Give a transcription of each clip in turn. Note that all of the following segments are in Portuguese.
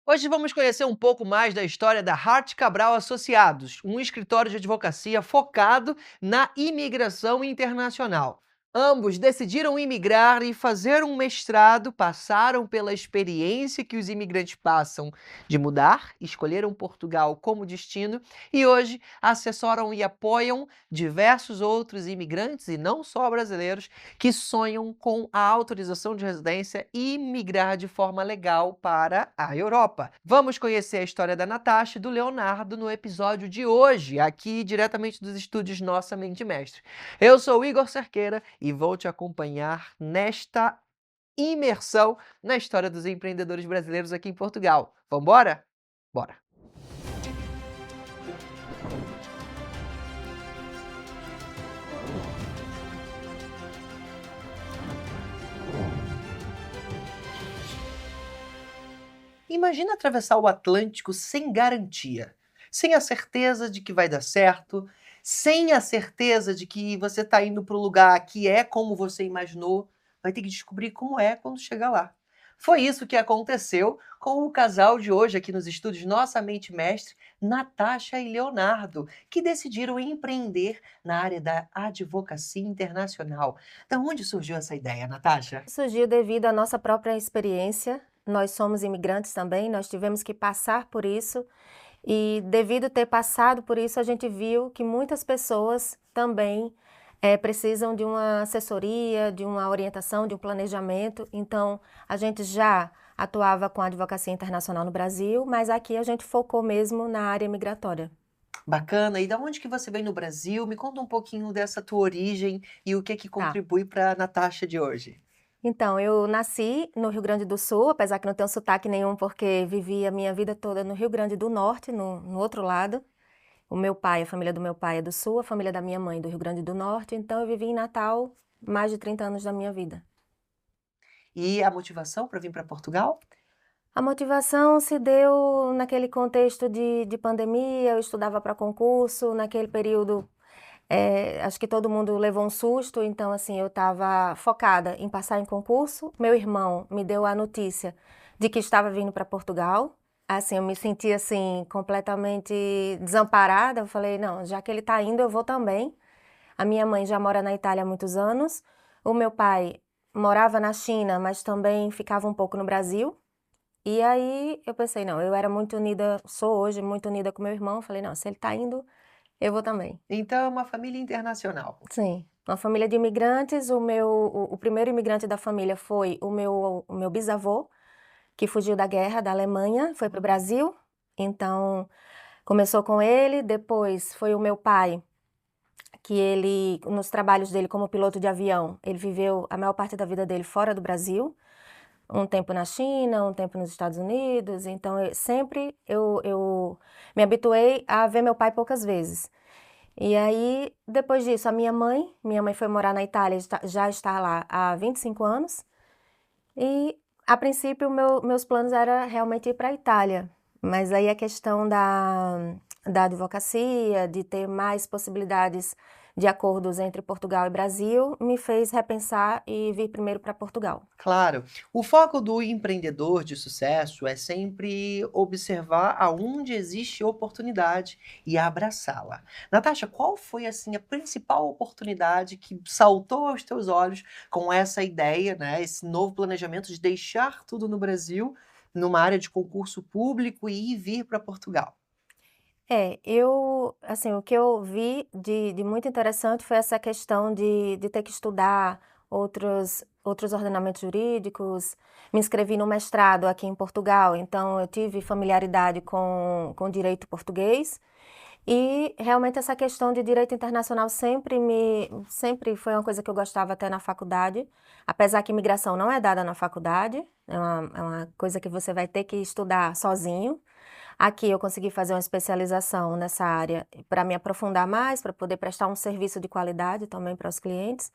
Hoje vamos conhecer um pouco mais da história da Hart Cabral Associados, um escritório de advocacia focado na imigração internacional. Ambos decidiram imigrar e fazer um mestrado, passaram pela experiência que os imigrantes passam de mudar, escolheram Portugal como destino e hoje assessoram e apoiam diversos outros imigrantes, e não só brasileiros, que sonham com a autorização de residência e migrar de forma legal para a Europa. Vamos conhecer a história da Natasha e do Leonardo no episódio de hoje, aqui diretamente dos estúdios Nossa Mente Mestre. Eu sou o Igor Cerqueira e vou te acompanhar nesta imersão na história dos empreendedores brasileiros aqui em Portugal. Vambora? Bora! Imagina atravessar o Atlântico sem garantia, sem a certeza de que vai dar certo, sem a certeza de que você está indo para o lugar que é como você imaginou, vai ter que descobrir como é quando chegar lá. Foi isso que aconteceu com o casal de hoje aqui nos estúdios Nossa Mente Mestre, Natasha e Leonardo, que decidiram empreender na área da advocacia internacional. Da onde surgiu essa ideia, Natasha? Surgiu devido à nossa própria experiência. Nós somos imigrantes também, nós tivemos que passar por isso e devido ter passado por isso, a gente viu que muitas pessoas também precisam de uma assessoria, de uma orientação, de um planejamento. Então, a gente já atuava com a advocacia internacional no Brasil, mas aqui a gente focou mesmo na área migratória. Bacana. E da onde que você vem no Brasil? Me conta um pouquinho dessa tua origem e o que Tá. contribui para a Natasha de hoje. Então, eu nasci no Rio Grande do Sul, apesar que não tenho sotaque nenhum, porque vivi a minha vida toda no Rio Grande do Norte, no outro lado. O meu pai, a família do meu pai é do Sul, a família da minha mãe do Rio Grande do Norte, então eu vivi em Natal mais de 30 anos da minha vida. E a motivação para vir para Portugal? A motivação se deu naquele contexto de pandemia, eu estudava para concurso, naquele período, acho que todo mundo levou um susto, então assim, eu estava focada em passar em concurso. Meu irmão me deu a notícia de que estava vindo para Portugal. Assim, eu me senti assim completamente desamparada. Eu falei, não, já que ele está indo, eu vou também. A minha mãe já mora na Itália há muitos anos. O meu pai morava na China, mas também ficava um pouco no Brasil. E aí eu pensei, não, eu era muito unida, sou hoje muito unida com meu irmão. Falei, não, se ele está indo, eu vou também. Então é uma família internacional. Sim, uma família de imigrantes. O primeiro imigrante da família foi o meu bisavô, que fugiu da guerra da Alemanha, foi para o Brasil. Então, começou com ele, depois foi o meu pai, que ele, nos trabalhos dele como piloto de avião, ele viveu a maior parte da vida dele fora do Brasil, um tempo na China, um tempo nos Estados Unidos. Então, eu me habituei a ver meu pai poucas vezes. E aí, depois disso, minha mãe foi morar na Itália, já está lá há 25 anos. E, a princípio, meus planos era realmente ir para a Itália. Mas aí a questão da advocacia, de ter mais possibilidades de acordos entre Portugal e Brasil, me fez repensar e vir primeiro para Portugal. Claro, o foco do empreendedor de sucesso é sempre observar aonde existe oportunidade e abraçá-la. Natasha, qual foi assim a principal oportunidade que saltou aos teus olhos com essa ideia, né, esse novo planejamento de deixar tudo no Brasil, numa área de concurso público e vir para Portugal? Assim, o que eu vi de muito interessante foi essa questão de ter que estudar outros ordenamentos jurídicos. Me inscrevi no mestrado aqui em Portugal, então eu tive familiaridade com o direito português. E realmente essa questão de direito internacional sempre foi uma coisa que eu gostava até na faculdade, apesar que imigração não é dada na faculdade, é uma coisa que você vai ter que estudar sozinho. Aqui eu consegui fazer uma especialização nessa área para me aprofundar mais, para poder prestar um serviço de qualidade também para os clientes.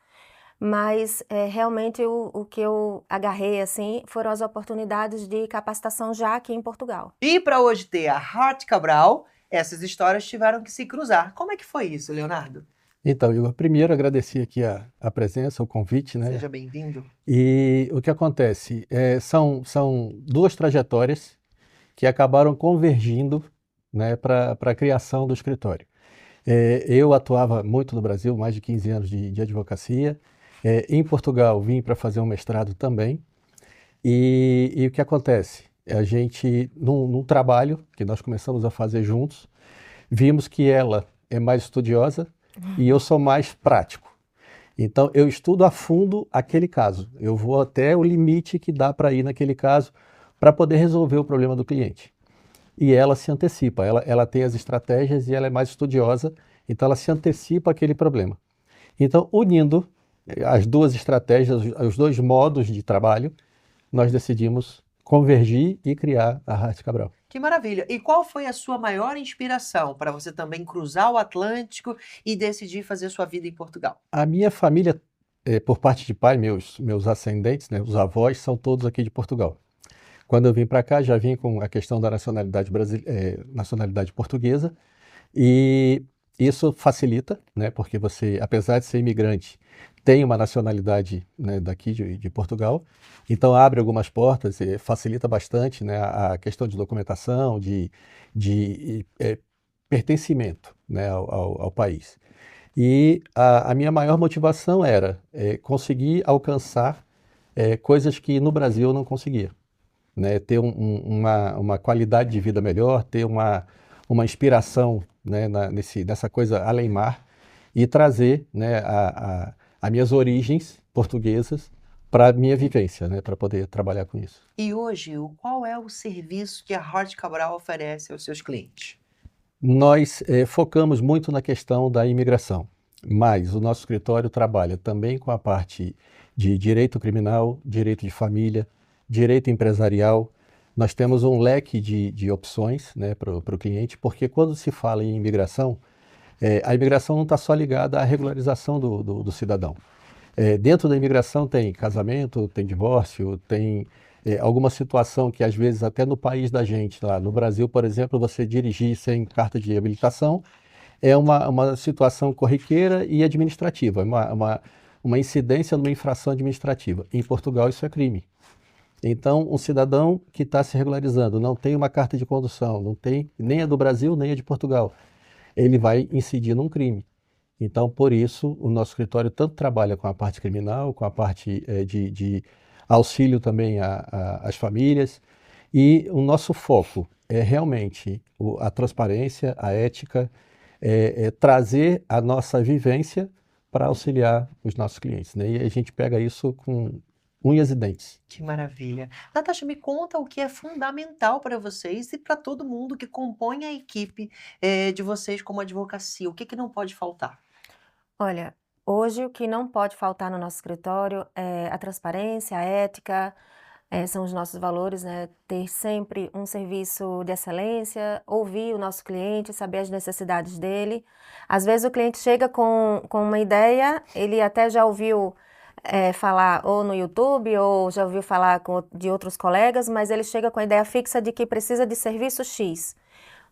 Mas realmente o que eu agarrei assim foram as oportunidades de capacitação já aqui em Portugal. E para hoje ter a Hart Cabral, essas histórias tiveram que se cruzar. Como é que foi isso, Leonardo? Então, Igor, primeiro agradecer aqui a presença, o convite, né? Seja bem-vindo. E o que acontece? São duas trajetórias que acabaram convergindo, né, para a criação do escritório. Eu atuava muito no Brasil, mais de 15 anos de advocacia. Em Portugal, vim para fazer um mestrado também. E o que acontece? A gente, num trabalho que nós começamos a fazer juntos, vimos que ela é mais estudiosa e eu sou mais prático. Então, eu estudo a fundo aquele caso. Eu vou até o limite que dá para ir naquele caso para poder resolver o problema do cliente. E ela se antecipa, ela tem as estratégias e ela é mais estudiosa, então ela se antecipa àquele problema. Então, unindo as duas estratégias, os dois modos de trabalho, nós decidimos convergir e criar a Hart Cabral. Que maravilha! E qual foi a sua maior inspiração para você também cruzar o Atlântico e decidir fazer sua vida em Portugal? A minha família, por parte de pai, meus ascendentes, né, os avós, são todos aqui de Portugal. Quando eu vim para cá, já vim com a questão da nacionalidade portuguesa, e isso facilita, né, porque você, apesar de ser imigrante, tem uma nacionalidade, né, daqui de Portugal, então abre algumas portas e facilita bastante, né, a questão de documentação, de pertencimento, né, ao país. E a minha maior motivação era conseguir alcançar coisas que no Brasil eu não conseguia, né, ter uma qualidade de vida melhor, ter uma inspiração, né, nessa coisa além-mar e trazer, né, as minhas origens portuguesas para a minha vivência, né, para poder trabalhar com isso. E hoje, qual é o serviço que a Hart Cabral oferece aos seus clientes? Nós focamos muito na questão da imigração, mas o nosso escritório trabalha também com a parte de direito criminal, direito de família, direito empresarial. Nós temos um leque de opções, né, para o cliente, porque quando se fala em imigração, a imigração não está só ligada à regularização do cidadão. Dentro da imigração tem casamento, tem divórcio, tem alguma situação que às vezes até no país da gente, lá no Brasil, por exemplo, você dirigir sem carta de habilitação é uma situação corriqueira e administrativa, uma incidência numa infração administrativa. Em Portugal isso é crime. Então, um cidadão que está se regularizando, não tem uma carta de condução, não tem nem a do Brasil, nem a de Portugal, ele vai incidir num crime. Então, por isso, o nosso escritório tanto trabalha com a parte criminal, com a parte de auxílio também às famílias, e o nosso foco é realmente a transparência, a ética, trazer a nossa vivência para auxiliar os nossos clientes, né? E a gente pega isso com unhas e dentes. Que maravilha! Natasha, me conta o que é fundamental para vocês e para todo mundo que compõe a equipe de vocês como advocacia. O que não pode faltar? Olha, hoje o que não pode faltar no nosso escritório é a transparência, a ética, são os nossos valores, né? Ter sempre um serviço de excelência, ouvir o nosso cliente, saber as necessidades dele. Às vezes o cliente chega com uma ideia, ele até já ouviu falar ou no YouTube ou já ouviu falar de outros colegas, mas ele chega com a ideia fixa de que precisa de serviço X.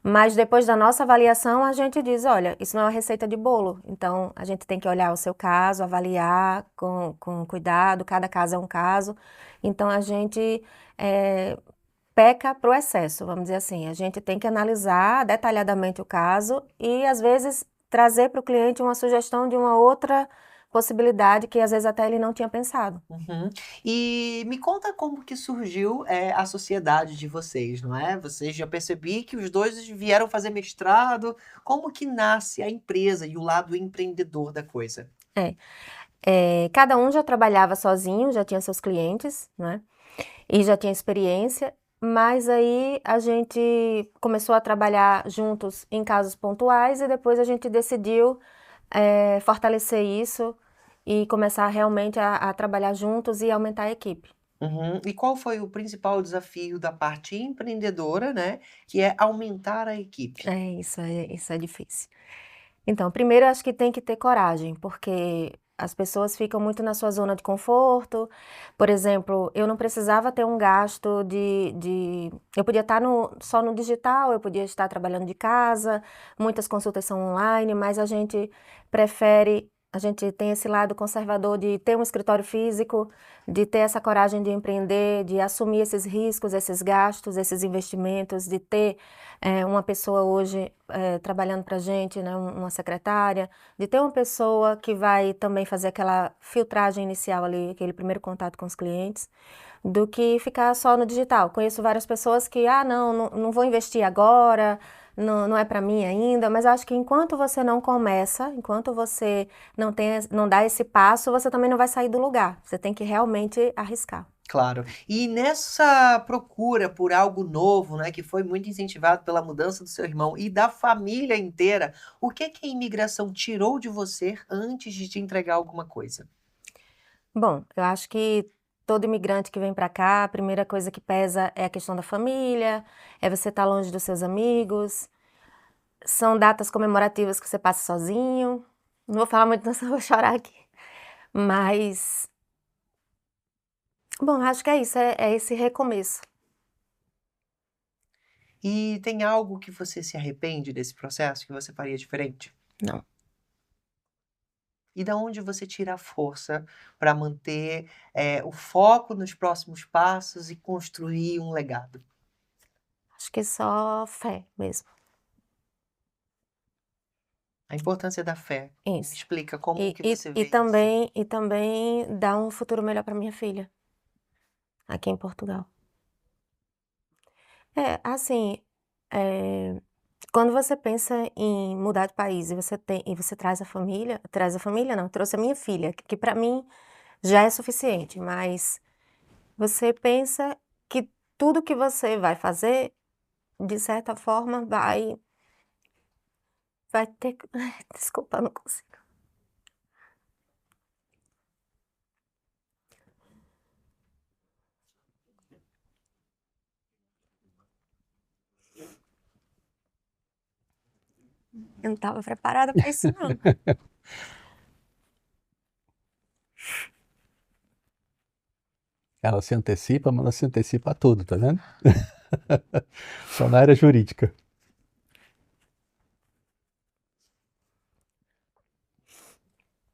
Mas depois da nossa avaliação, a gente diz, olha, isso não é uma receita de bolo, então a gente tem que olhar o seu caso, avaliar com cuidado, cada caso é um caso. Então a gente peca para o excesso, vamos dizer assim. A gente tem que analisar detalhadamente o caso e às vezes trazer para o cliente uma sugestão de uma outra possibilidade que às vezes até ele não tinha pensado. Uhum. E me conta como que surgiu a sociedade de vocês, não é? Vocês já percebi que os dois vieram fazer mestrado. Como que nasce a empresa e o lado empreendedor da coisa? Cada um já trabalhava sozinho, já tinha seus clientes, né? E já tinha experiência, mas aí a gente começou a trabalhar juntos em casos pontuais e depois a gente decidiu fortalecer isso e começar realmente a trabalhar juntos e aumentar a equipe. Uhum. E qual foi o principal desafio da parte empreendedora, né? Que é aumentar a equipe. Isso é difícil. Então, primeiro eu acho que tem que ter coragem, porque as pessoas ficam muito na sua zona de conforto. Por exemplo, eu não precisava ter um gasto eu podia estar só no digital, eu podia estar trabalhando de casa, muitas consultas são online, mas a gente prefere A gente tem esse lado conservador de ter um escritório físico, de ter essa coragem de empreender, de assumir esses riscos, esses gastos, esses investimentos, de ter uma pessoa hoje trabalhando para a gente, né, uma secretária, de ter uma pessoa que vai também fazer aquela filtragem inicial ali, aquele primeiro contato com os clientes, do que ficar só no digital. Conheço várias pessoas que, não vou investir agora, não é para mim ainda, mas acho que enquanto você não começa, enquanto você não dá esse passo, você também não vai sair do lugar. Você tem que realmente arriscar. Claro. E nessa procura por algo novo, né, que foi muito incentivado pela mudança do seu irmão e da família inteira, o que que a imigração tirou de você antes de te entregar alguma coisa? Bom, eu acho que todo imigrante que vem para cá, a primeira coisa que pesa é a questão da família, é você estar longe dos seus amigos, são datas comemorativas que você passa sozinho. Não vou falar muito, não, senão eu vou chorar aqui. Mas, bom, acho que é isso, é esse recomeço. E tem algo que você se arrepende desse processo, que você faria diferente? Não. E da onde você tira a força para manter, o foco nos próximos passos e construir um legado? Acho que é só fé mesmo. A importância da fé. Me Isso. explica como E, que e, você e vê isso? também dar um futuro melhor para minha filha, aqui em Portugal. Assim, eh, quando você pensa em mudar de país e você traz a família não, trouxe a minha filha, que para mim já é suficiente, mas você pensa que tudo que você vai fazer, de certa forma, vai ter que desculpa, eu não consigo. Eu não estava preparada para isso não. Ela se antecipa, mas ela se antecipa a tudo, tá vendo? Só na área jurídica.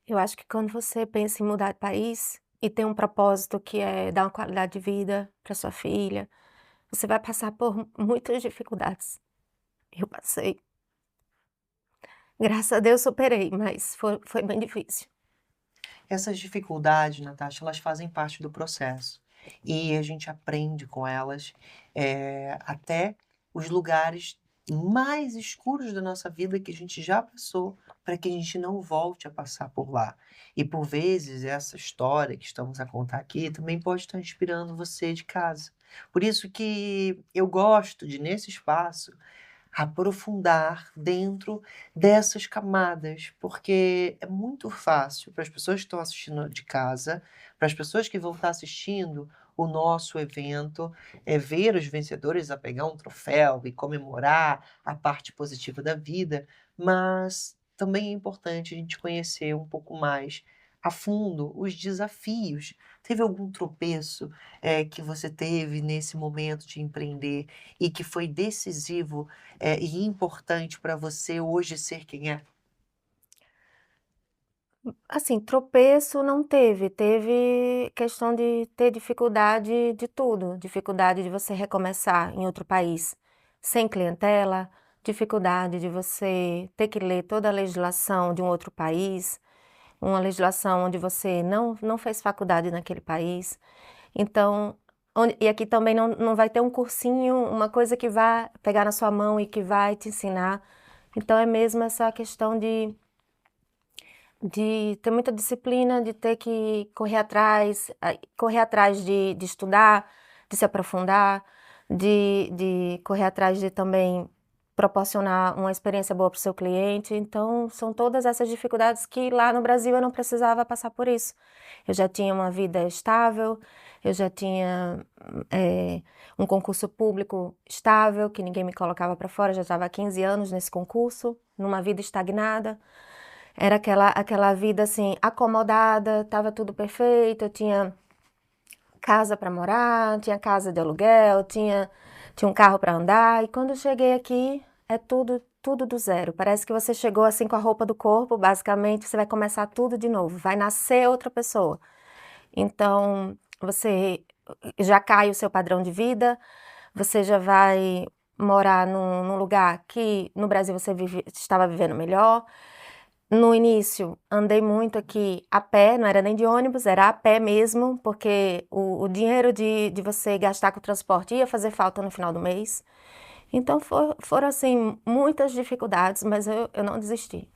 Eu acho que quando você pensa em mudar de país e tem um propósito que é dar uma qualidade de vida para sua filha, você vai passar por muitas dificuldades. Eu passei. Graças a Deus superei, mas foi bem difícil. Essas dificuldades, Natasha, elas fazem parte do processo. E a gente aprende com elas, até os lugares mais escuros da nossa vida que a gente já passou, para que a gente não volte a passar por lá. E por vezes essa história que estamos a contar aqui também pode estar inspirando você de casa. Por isso que eu gosto de, nesse espaço, aprofundar dentro dessas camadas, porque é muito fácil para as pessoas que estão assistindo de casa, para as pessoas que vão estar assistindo o nosso evento, ver os vencedores a pegar um troféu e comemorar a parte positiva da vida, mas também é importante a gente conhecer um pouco mais a fundo os desafios. Teve algum tropeço, que você teve nesse momento de empreender e que foi decisivo e importante para você hoje ser quem é? Assim, tropeço não teve, teve questão de ter dificuldade de tudo, dificuldade de você recomeçar em outro país sem clientela, dificuldade de você ter que ler toda a legislação de um outro país, uma legislação onde você não fez faculdade naquele país. Então, e aqui também não vai ter um cursinho, uma coisa que vai pegar na sua mão e que vai te ensinar. Então, é mesmo essa questão de ter muita disciplina, de ter que correr atrás de estudar, de se aprofundar, de correr atrás de também proporcionar uma experiência boa para o seu cliente. Então, são todas essas dificuldades que lá no Brasil eu não precisava passar por isso. Eu já tinha uma vida estável, eu já tinha um concurso público estável, que ninguém me colocava para fora, já estava há 15 anos nesse concurso, numa vida estagnada. Era aquela vida assim, acomodada, estava tudo perfeito, eu tinha casa para morar, tinha casa de aluguel, tinha um carro para andar, e quando eu cheguei aqui, é tudo tudo do zero. Parece que você chegou assim com a roupa do corpo, basicamente, você vai começar tudo de novo, vai nascer outra pessoa. Então, você já cai o seu padrão de vida, você já vai morar num lugar que no Brasil você estava vivendo melhor. No início, andei muito aqui a pé, não era nem de ônibus, era a pé mesmo, porque o dinheiro de você gastar com o transporte ia fazer falta no final do mês. Então foram assim muitas dificuldades, mas eu não desisti.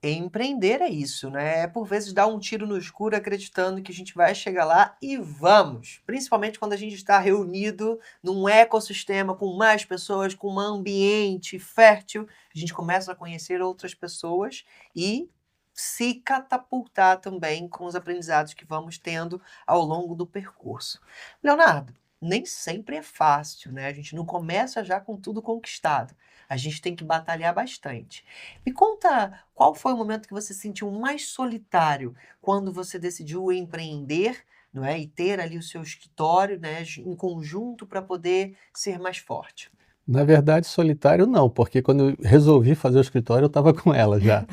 Empreender é isso, né? É por vezes dar um tiro no escuro acreditando que a gente vai chegar lá e vamos. Principalmente quando a gente está reunido num ecossistema com mais pessoas, com um ambiente fértil, a gente começa a conhecer outras pessoas e se catapultar também com os aprendizados que vamos tendo ao longo do percurso. Leonardo, nem sempre é fácil, né? A gente não começa já com tudo conquistado. A gente tem que batalhar bastante. Me conta qual foi o momento que você se sentiu mais solitário quando você decidiu empreender, não é? E ter ali o seu escritório, né, em conjunto para poder ser mais forte. Na verdade, solitário não, porque quando eu resolvi fazer o escritório, eu estava com ela já.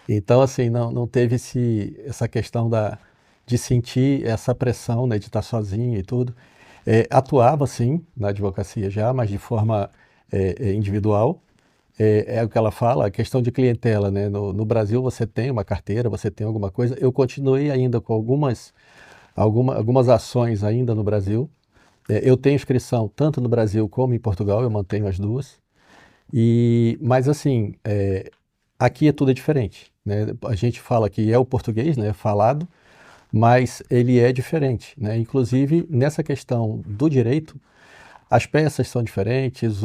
Então, assim, não teve essa questão de sentir essa pressão, né, de estar sozinho e tudo. Atuava, sim, na advocacia já, mas de forma individual. É o que ela fala, a questão de clientela, né? No Brasil você tem uma carteira, você tem alguma coisa. Eu continuei ainda com algumas ações ainda no Brasil. Eu tenho inscrição tanto no Brasil como em Portugal, eu mantenho as duas. Mas assim, aqui tudo é diferente, né? A gente fala que é o português, né, falado, mas ele é diferente, né? Inclusive, nessa questão do direito, as peças são diferentes,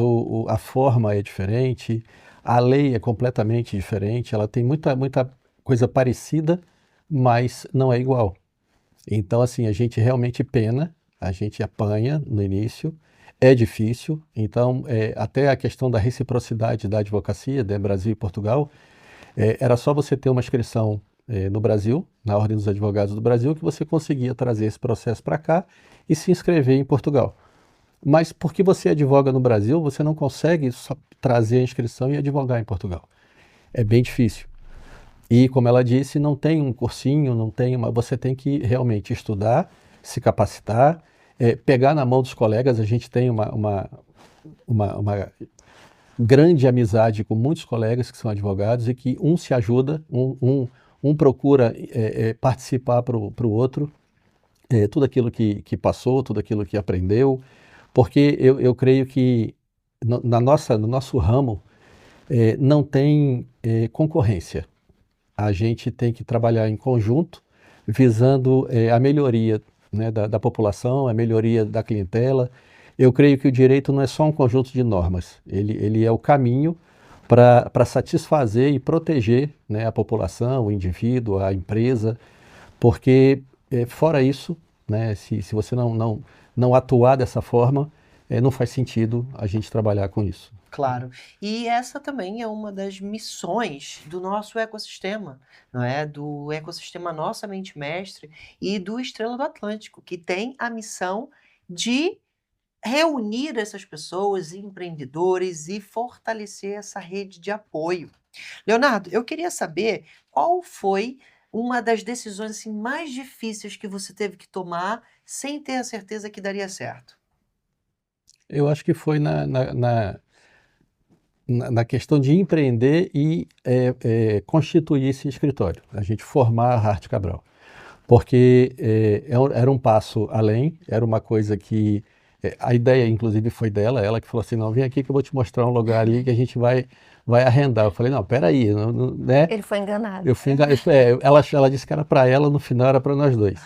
a forma é diferente, a lei é completamente diferente, ela tem muita coisa parecida, mas não é igual. Então, assim, a gente realmente pena, a gente apanha no início, é difícil. Então, até a questão da reciprocidade da advocacia, né, Brasil e Portugal, era só você ter uma inscrição no Brasil, na Ordem dos Advogados do Brasil, que você conseguia trazer esse processo para cá e se inscrever em Portugal. Mas porque você advoga no Brasil, você não consegue só trazer a inscrição e advogar em Portugal. É bem difícil. E, como ela disse, não tem um cursinho, você tem que realmente estudar, se capacitar, pegar na mão dos colegas. A gente tem uma grande amizade com muitos colegas que são advogados e que um se ajuda, um procura participar para o outro, tudo aquilo que passou, tudo aquilo que aprendeu. Porque eu creio que no nosso ramo não tem concorrência. A gente tem que trabalhar em conjunto, visando a melhoria, né, da população, a melhoria da clientela. Eu creio que o direito não é só um conjunto de normas, ele é o caminho para satisfazer e proteger, né, a população, o indivíduo, a empresa, porque fora isso, né, se você não atuar dessa forma, não faz sentido a gente trabalhar com isso. Claro. E essa também é uma das missões do nosso ecossistema, não é? Do ecossistema Nossa Mente Mestre e do Estrela do Atlântico, que tem a missão de reunir essas pessoas, empreendedores e fortalecer essa rede de apoio. Leonardo, eu queria saber qual foi uma das decisões assim, mais difíceis que você teve que tomar sem ter a certeza que daria certo. Eu acho que foi na questão de empreender e constituir esse escritório, a gente formar a Hart Cabral. Porque era um passo além, era uma coisa que a ideia, inclusive, foi dela, ela que falou assim, não, vem aqui que eu vou te mostrar um lugar ali que a gente vai arrendar. Eu falei, não, peraí, né? Ele foi enganado. Eu fui enganado. Ela disse que era para ela, no final era para nós dois.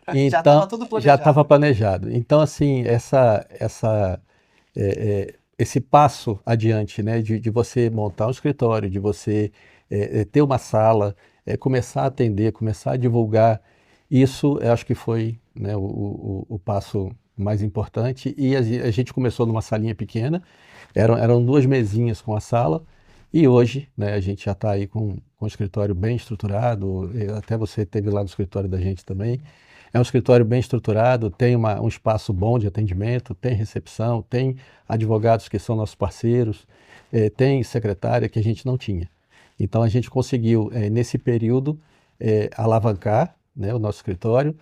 Já estava tudo planejado. Já estava planejado. Então, assim, esse passo adiante, né, de você montar um escritório, de você ter uma sala, começar a atender, começar a divulgar, isso eu acho que foi, né, o passo mais importante. E a gente começou numa salinha pequena, eram 2 mesinhas com a sala, e hoje, né, a gente já está aí com um escritório bem estruturado, até você esteve lá no escritório da gente também. É um escritório bem estruturado, tem um espaço bom de atendimento, tem recepção, tem advogados que são nossos parceiros, tem secretária que a gente não tinha. Então a gente conseguiu, nesse período, alavancar, né, o nosso escritório,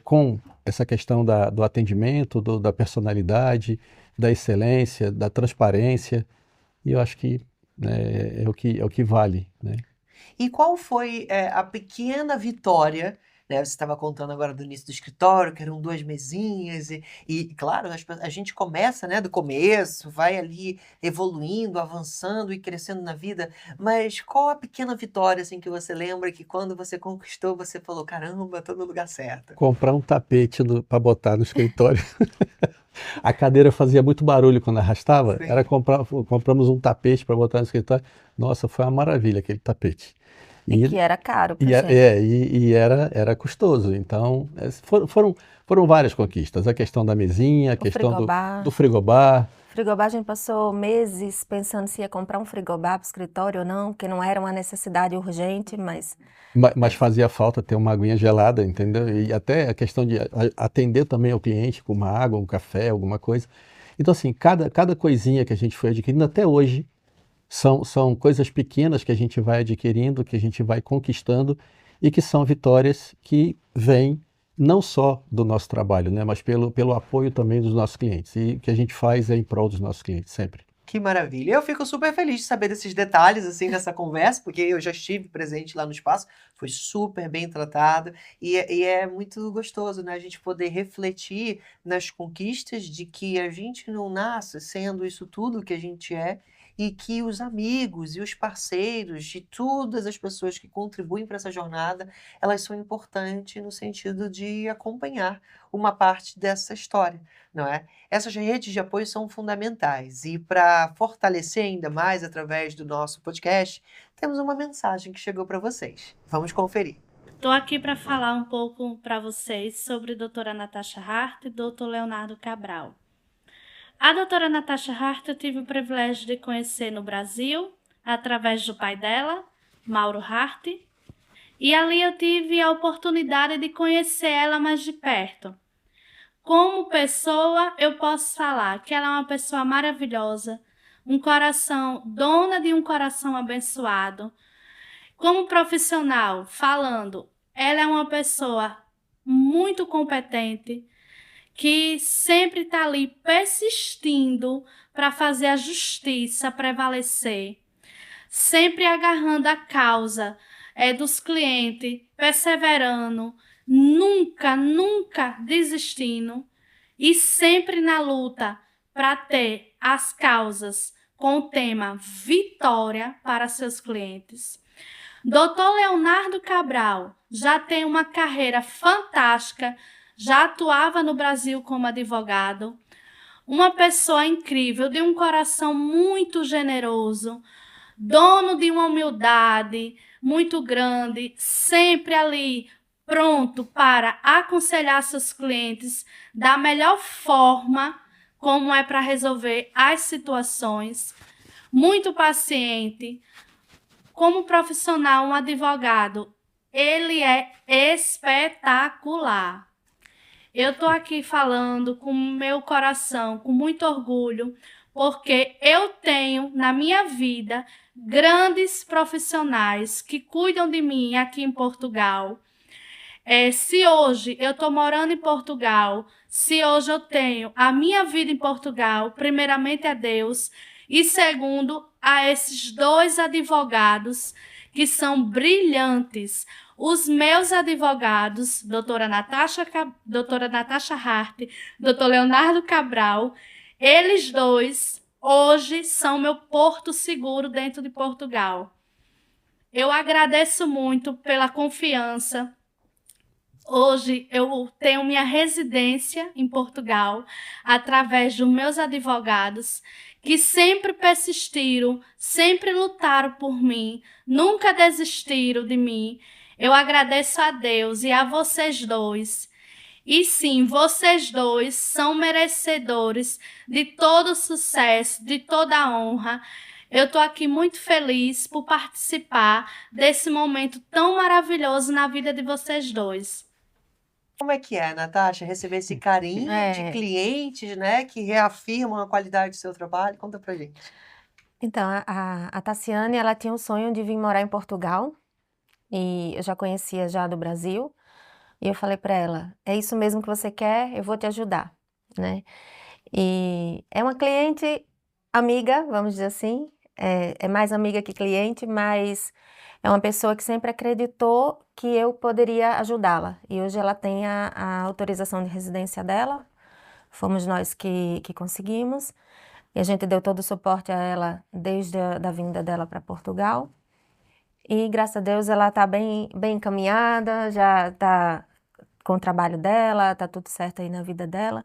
com essa questão do atendimento, da personalidade, da excelência, da transparência, e eu acho que, né, é o que vale, né? E qual foi a pequena vitória, né? Você estava contando agora do início do escritório, que eram 2 mesinhas, claro, a gente começa, né, do começo, vai ali evoluindo, avançando e crescendo na vida, mas qual a pequena vitória, assim, que você lembra que quando você conquistou, você falou, caramba, tô no lugar certo? Comprar um tapete para botar no escritório. A cadeira fazia muito barulho quando arrastava, Sim. compramos um tapete para botar no escritório. Nossa, foi uma maravilha aquele tapete. E que era caro pra E, gente. e era custoso. Então, foram várias conquistas. A questão da mesinha, a questão frigobar. do frigobar. Frigobar, a gente passou meses pensando se ia comprar um frigobar para o escritório ou não, porque não era uma necessidade urgente, mas Mas fazia falta ter uma aguinha gelada, entendeu? E até a questão de atender também ao cliente com uma água, um café, alguma coisa. Então, assim, cada coisinha que a gente foi adquirindo até hoje são coisas pequenas que a gente vai adquirindo, que a gente vai conquistando e que são vitórias que vêm não só do nosso trabalho, né, mas pelo apoio também dos nossos clientes. E o que a gente faz é em prol dos nossos clientes, sempre. Que maravilha. Eu fico super feliz de saber desses detalhes, assim, nessa conversa, porque eu já estive presente lá no espaço, foi super bem tratado, e é muito gostoso, né, a gente poder refletir nas conquistas de que a gente não nasce sendo isso tudo que a gente é, e que os amigos e os parceiros de todas as pessoas que contribuem para essa jornada, elas são importantes no sentido de acompanhar uma parte dessa história, não é? Essas redes de apoio são fundamentais e para fortalecer ainda mais através do nosso podcast, temos uma mensagem que chegou para vocês. Vamos conferir. Estou aqui para falar um pouco para vocês sobre a doutora Natasha Hart e doutor Leonardo Cabral. A doutora Natasha Hart eu tive o privilégio de conhecer no Brasil, através do pai dela, Mauro Hart, e ali eu tive a oportunidade de conhecer ela mais de perto. Como pessoa, eu posso falar que ela é uma pessoa maravilhosa, dona de um coração abençoado. Como profissional, falando, ela é uma pessoa muito competente, que sempre está ali persistindo para fazer a justiça prevalecer, sempre agarrando a causa dos clientes, perseverando, nunca desistindo e sempre na luta para ter as causas com o tema vitória para seus clientes. Dr. Leonardo Cabral já tem uma carreira fantástica, já atuava no Brasil como advogado, uma pessoa incrível, de um coração muito generoso, dono de uma humildade muito grande, sempre ali pronto para aconselhar seus clientes da melhor forma, como é para resolver as situações, muito paciente. Como profissional, um advogado, ele é espetacular. Eu estou aqui falando com o meu coração, com muito orgulho, porque eu tenho na minha vida grandes profissionais que cuidam de mim aqui em Portugal. Se hoje eu estou morando em Portugal, se hoje eu tenho a minha vida em Portugal, primeiramente a Deus, e segundo a esses 2 advogados que são brilhantes. Os meus advogados, doutora Natasha Hart, doutor Leonardo Cabral, eles 2 hoje são meu porto seguro dentro de Portugal. Eu agradeço muito pela confiança. Hoje eu tenho minha residência em Portugal através dos meus advogados que sempre persistiram, sempre lutaram por mim, nunca desistiram de mim. Eu agradeço a Deus e a vocês 2. E sim, vocês 2 são merecedores de todo o sucesso, de toda a honra. Eu estou aqui muito feliz por participar desse momento tão maravilhoso na vida de vocês 2. Como é que é, Natasha, receber esse carinho de clientes, né, que reafirmam a qualidade do seu trabalho? Conta pra gente. Então, a Tassiane, ela tinha um sonho de vir morar em Portugal, e eu já conhecia já do Brasil, e eu falei para ela, é isso mesmo que você quer? Eu vou te ajudar, né? E é uma cliente amiga, vamos dizer assim, é mais amiga que cliente, mas é uma pessoa que sempre acreditou que eu poderia ajudá-la. E hoje ela tem a autorização de residência dela, fomos nós que conseguimos, e a gente deu todo o suporte a ela desde a vinda dela para Portugal. E graças a Deus ela está bem encaminhada, já está com o trabalho dela, está tudo certo aí na vida dela.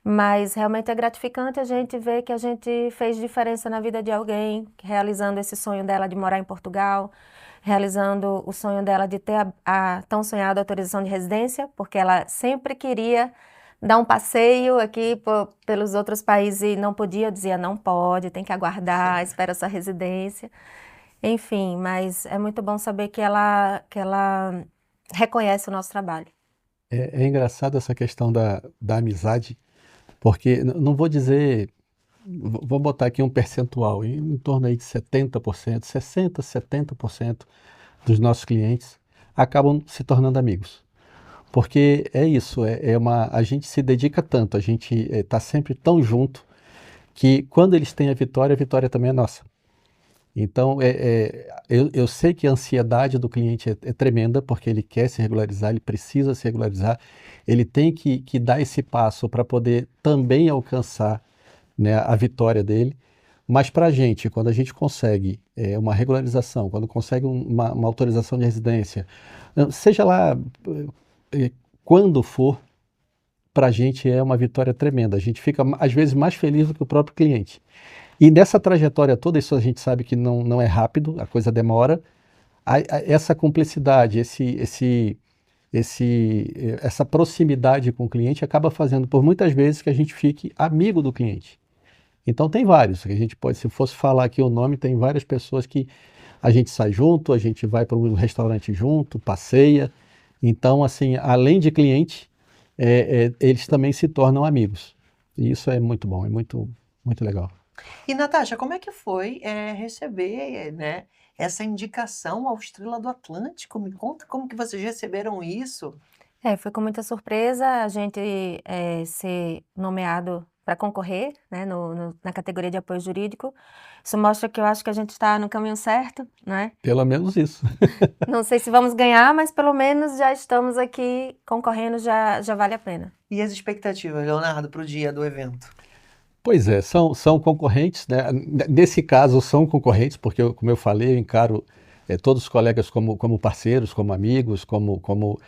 Mas realmente é gratificante a gente ver que a gente fez diferença na vida de alguém, realizando esse sonho dela de morar em Portugal, realizando o sonho dela de ter a tão sonhada autorização de residência, porque ela sempre queria dar um passeio aqui pelos outros países e não podia, eu dizia, não pode, tem que aguardar, espera sua residência. Enfim, mas é muito bom saber que ela reconhece o nosso trabalho. É engraçado essa questão da amizade, porque não vou dizer, vou botar aqui um percentual, em torno aí de 70%, 60%, 70% dos nossos clientes acabam se tornando amigos. Porque é isso, a gente se dedica tanto, a gente está sempre tão junto, que quando eles têm a vitória também é nossa. Então, eu sei que a ansiedade do cliente é tremenda, porque ele quer se regularizar, ele precisa se regularizar, ele tem que dar esse passo para poder também alcançar, né, a vitória dele. Mas para a gente, quando a gente consegue uma regularização, quando consegue uma autorização de residência, seja lá quando for, para a gente é uma vitória tremenda. A gente fica, às vezes, mais feliz do que o próprio cliente. E nessa trajetória toda, isso a gente sabe que não é rápido, a coisa demora. Essa cumplicidade, essa proximidade com o cliente acaba fazendo, por muitas vezes, que a gente fique amigo do cliente. Então tem vários, que a gente pode, se fosse falar aqui o nome, tem várias pessoas que a gente sai junto, a gente vai para um restaurante junto, passeia. Então, assim, além de cliente, eles também se tornam amigos. E isso é muito bom, é muito, muito legal. E, Natasha, como é que foi receber, né, essa indicação ao Estrela do Atlântico? Me conta como que vocês receberam isso. Foi com muita surpresa a gente ser nomeado para concorrer, né, na categoria de apoio jurídico. Isso mostra que eu acho que a gente está no caminho certo, né? Pelo menos isso. Não sei se vamos ganhar, mas pelo menos já estamos aqui concorrendo, já vale a pena. E as expectativas, Leonardo, para o dia do evento? Pois é, são concorrentes, né? Nesse caso são concorrentes, porque, como eu falei, eu encaro todos os colegas como parceiros, como amigos, como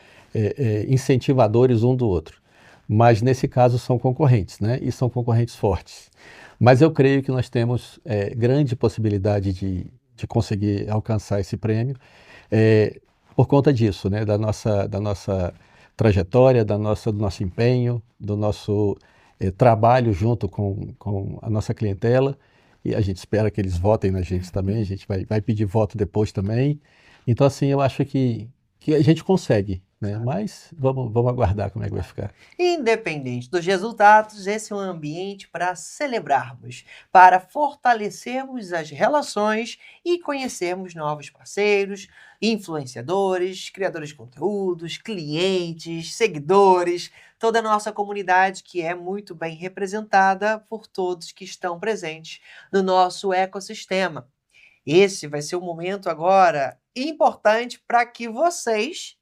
incentivadores um do outro. Mas nesse caso são concorrentes, né? E são concorrentes fortes. Mas eu creio que nós temos grande possibilidade de conseguir alcançar esse prêmio por conta disso, né? Da nossa trajetória, do nosso empenho, do nosso trabalho junto com a nossa clientela, e a gente espera que eles votem na gente também, a gente vai pedir voto depois também. Então, assim, eu acho que a gente consegue, né? Mas vamos aguardar como é que vai ficar. Independente dos resultados, esse é um ambiente para celebrarmos, para fortalecermos as relações e conhecermos novos parceiros, influenciadores, criadores de conteúdos, clientes, seguidores, toda a nossa comunidade que é muito bem representada por todos que estão presentes no nosso ecossistema. Esse vai ser um momento agora importante para que vocês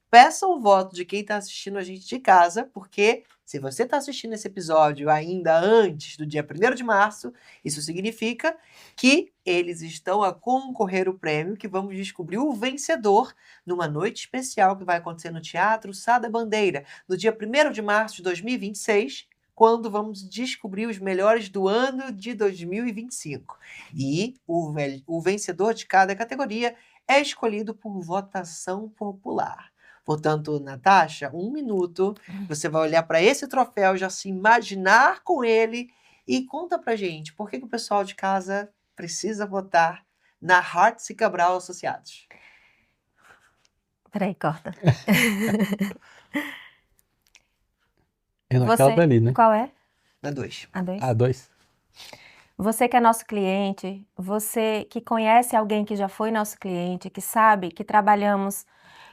peçam o voto de quem está assistindo a gente de casa, porque se você está assistindo esse episódio ainda antes do dia 1º de março, isso significa que eles estão a concorrer o prêmio, que vamos descobrir o vencedor numa noite especial que vai acontecer no Teatro Sá da Bandeira, no dia 1º de março de 2026, quando vamos descobrir os melhores do ano de 2025. E o vencedor de cada categoria é escolhido por votação popular. Portanto, Natasha, 1 minuto, você vai olhar para esse troféu, já se imaginar com ele e conta pra gente por que o pessoal de casa precisa votar na Hartz e Cabral Associados. Peraí, corta. É naquela dali, né? Qual é? Na 2. A 2? A2. Você que é nosso cliente, você que conhece alguém que já foi nosso cliente, que sabe que trabalhamos,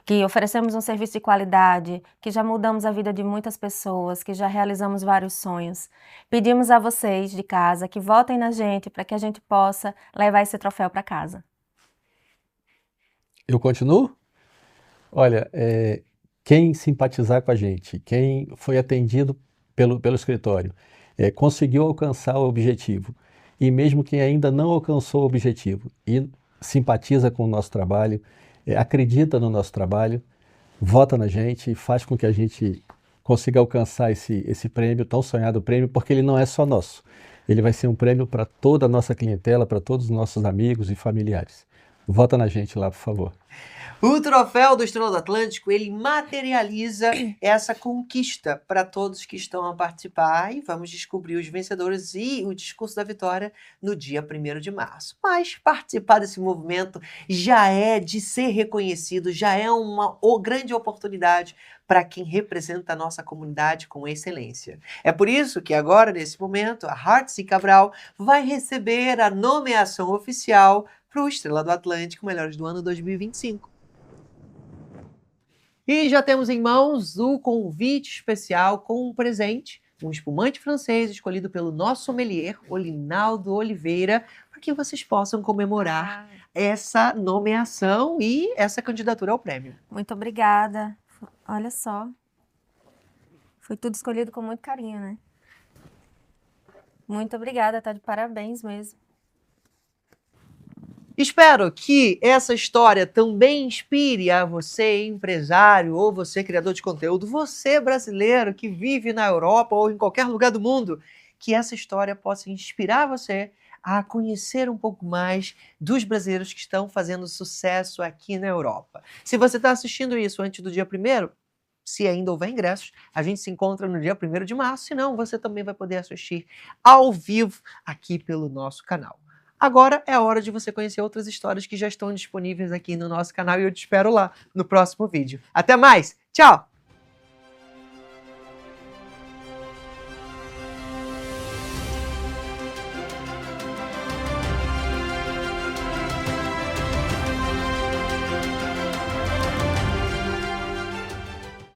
que oferecemos um serviço de qualidade, que já mudamos a vida de muitas pessoas, que já realizamos vários sonhos. Pedimos a vocês de casa que votem na gente para que a gente possa levar esse troféu para casa. Eu continuo? Olha, quem simpatizar com a gente, quem foi atendido pelo escritório, conseguiu alcançar o objetivo, e mesmo quem ainda não alcançou o objetivo e simpatiza com o nosso trabalho, acredita no nosso trabalho, vota na gente e faz com que a gente consiga alcançar esse prêmio, tão sonhado prêmio, porque ele não é só nosso. Ele vai ser um prêmio para toda a nossa clientela, para todos os nossos amigos e familiares. Vota na gente lá, por favor. O troféu do Estrela do Atlântico, ele materializa essa conquista para todos que estão a participar, e vamos descobrir os vencedores e o discurso da vitória no dia 1º de março. Mas participar desse movimento já é de ser reconhecido, já é uma grande oportunidade para quem representa a nossa comunidade com excelência. É por isso que agora, nesse momento, a Hartz e Cabral vai receber a nomeação oficial para o Estrela do Atlântico Melhores do Ano 2025. E já temos em mãos o convite especial com um presente, um espumante francês escolhido pelo nosso sommelier, Olinaldo Oliveira, para que vocês possam comemorar essa nomeação e essa candidatura ao prêmio. Muito obrigada. Olha só. Foi tudo escolhido com muito carinho, né? Muito obrigada, tá de parabéns mesmo. Espero que essa história também inspire a você, empresário, ou você, criador de conteúdo, você, brasileiro que vive na Europa ou em qualquer lugar do mundo, que essa história possa inspirar você a conhecer um pouco mais dos brasileiros que estão fazendo sucesso aqui na Europa. Se você está assistindo isso antes do dia 1º, se ainda houver ingressos, a gente se encontra no dia 1º de março, senão você também vai poder assistir ao vivo aqui pelo nosso canal. Agora é a hora de você conhecer outras histórias que já estão disponíveis aqui no nosso canal e eu te espero lá no próximo vídeo. Até mais! Tchau!